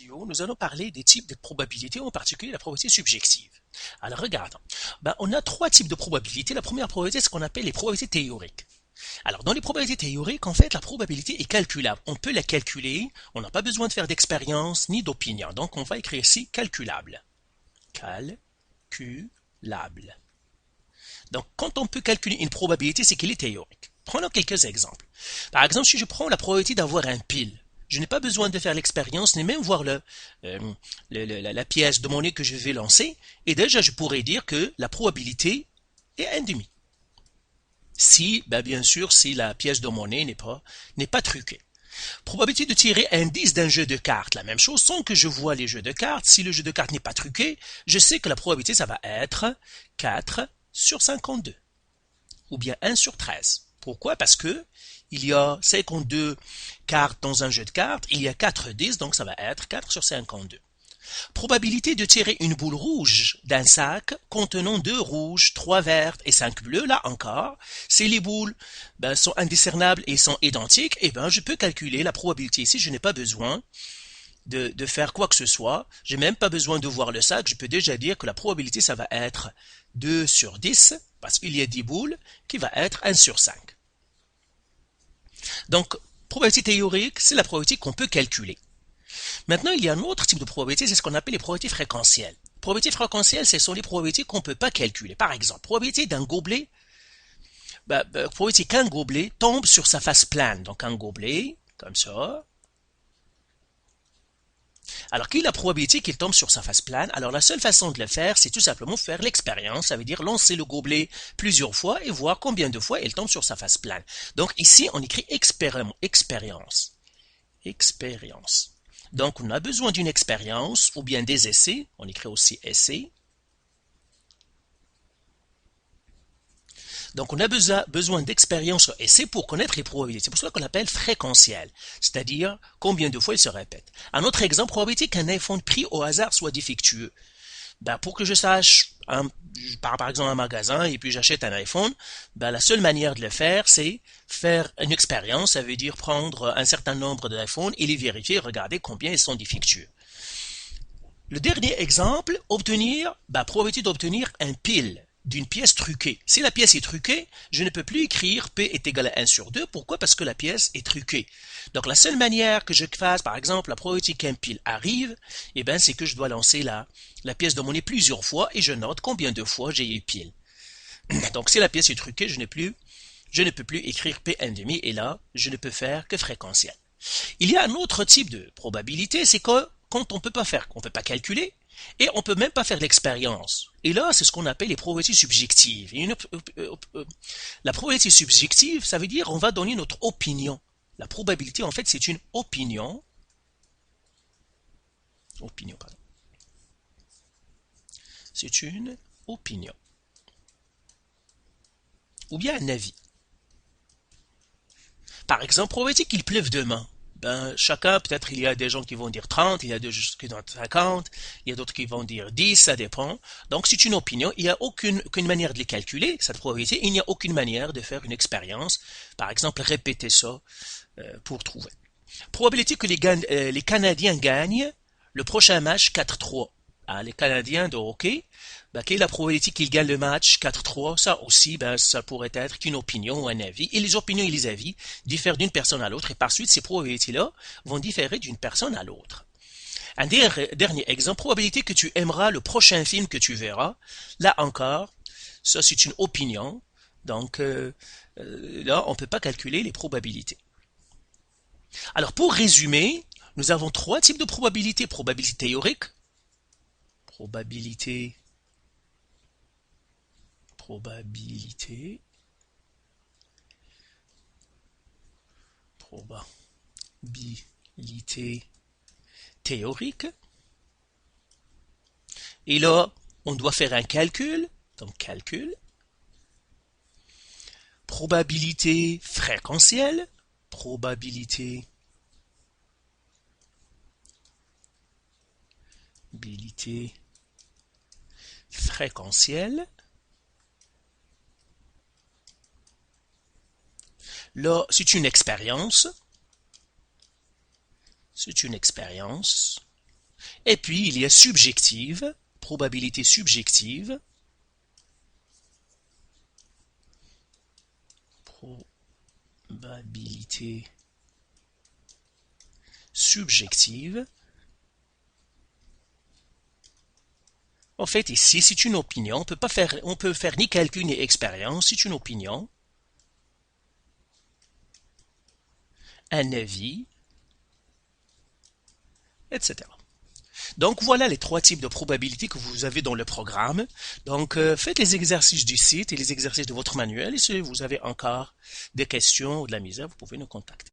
vidéo, nous allons parler des types de probabilités, en particulier la probabilité subjective. Alors regardons. On a trois types de probabilités. La première probabilité, c'est ce qu'on appelle les probabilités théoriques. Alors dans les probabilités théoriques, en fait, la probabilité est calculable. On peut la calculer, on n'a pas besoin de faire d'expérience ni d'opinion. Donc on va écrire ici calculable. Calculable. Donc quand on peut calculer une probabilité, c'est qu'elle est théorique. Prenons quelques exemples. Par exemple, si je prends la probabilité d'avoir un pile, je n'ai pas besoin de faire l'expérience, ni même voir la pièce de monnaie que je vais lancer, et déjà je pourrais dire que la probabilité est 1,5. Si, bien sûr, si la pièce de monnaie n'est pas truquée. Probabilité de tirer un 10 d'un jeu de cartes, la même chose, sans que je vois les jeux de cartes. Si le jeu de cartes n'est pas truqué, je sais que la probabilité, ça va être 4 sur 52, ou bien 1 sur 13. Pourquoi? Parce que il y a 52 cartes dans un jeu de cartes, il y a 4 10, donc ça va être 4 sur 52. Probabilité de tirer une boule rouge d'un sac contenant 2 rouges, 3 vertes et 5 bleus, là encore, si les boules sont indiscernables et sont identiques, je peux calculer la probabilité ici, je n'ai pas besoin de faire quoi que ce soit, j'ai même pas besoin de voir le sac, je peux déjà dire que la probabilité ça va être 2 sur 10, parce qu'il y a 10 boules, qui va être 1 sur 5. Donc, probabilité théorique, c'est la probabilité qu'on peut calculer. Maintenant, il y a un autre type de probabilité, c'est ce qu'on appelle les probabilités fréquentielles. Probabilités fréquentielles, ce sont les probabilités qu'on ne peut pas calculer. Par exemple, probabilité d'un gobelet, probabilité qu'un gobelet tombe sur sa face plane. Donc un gobelet, comme ça. Alors, quelle est la probabilité qu'il tombe sur sa face plane? Alors, la seule façon de le faire, c'est tout simplement faire l'expérience. Ça veut dire lancer le gobelet plusieurs fois et voir combien de fois il tombe sur sa face plane. Donc, ici, on écrit expérience. Expérience. Donc, on a besoin d'une expérience ou bien des essais. On écrit aussi essais. Donc, on a besoin d'expérience et essais pour connaître les probabilités. C'est pour cela qu'on l'appelle fréquentiel, c'est-à-dire combien de fois il se répète. Un autre exemple, probabilité qu'un iPhone pris au hasard soit défectueux. Pour que je sache, je pars par exemple à un magasin et puis j'achète un iPhone, la seule manière de le faire, c'est faire une expérience, ça veut dire prendre un certain nombre d'iPhones et les vérifier, regarder combien ils sont défectueux. Le dernier exemple, probabilité d'obtenir un pile d'une pièce truquée. Si la pièce est truquée, je ne peux plus écrire P est égal à 1 sur 2. Pourquoi? Parce que la pièce est truquée. Donc la seule manière que je fasse, par exemple, la probabilité qu'un pile arrive, c'est que je dois lancer la pièce de monnaie plusieurs fois et je note combien de fois j'ai eu pile. Donc si la pièce est truquée, je ne peux plus écrire P1,5 et là, je ne peux faire que fréquentiel. Il y a un autre type de probabilité, c'est que quand on peut pas calculer, et on peut même pas faire l'expérience. Et là, c'est ce qu'on appelle les probabilités subjectives. La probabilité subjective, ça veut dire on va donner notre opinion. La probabilité, en fait, c'est une opinion. C'est une opinion. Ou bien un avis. Par exemple, probabilité qu'il pleuve demain. Chacun, peut-être il y a des gens qui vont dire 30, il y a des gens qui vont dire 50, il y a d'autres qui vont dire 10, ça dépend. Donc c'est une opinion, il n'y a aucune manière de les calculer, cette probabilité, il n'y a aucune manière de faire une expérience, par exemple répéter ça pour trouver. Probabilité que les Canadiens gagnent le prochain match 4-3. Les Canadiens de hockey, quelle est la probabilité qu'ils gagnent le match 4-3? Ça aussi, ça pourrait être qu'une opinion ou un avis. Et les opinions et les avis diffèrent d'une personne à l'autre. Et par suite, ces probabilités-là vont différer d'une personne à l'autre. Un dernier exemple, probabilité que tu aimeras le prochain film que tu verras. Là encore, ça c'est une opinion. Donc là, on ne peut pas calculer les probabilités. Alors pour résumer, nous avons trois types de probabilités. Probabilité théorique, probabilité théorique. Et là, on doit faire un calcul. Donc, calcul. Probabilité fréquentielle. Probabilité fréquentielle. Là, c'est une expérience. Et puis, il y a subjective, probabilité subjective. Probabilité subjective. En fait, ici, c'est une opinion. On peut faire ni calcul ni expérience. C'est une opinion, un avis, etc. Donc voilà les trois types de probabilités que vous avez dans le programme. Donc faites les exercices du site et les exercices de votre manuel. Et si vous avez encore des questions ou de la misère, vous pouvez nous contacter.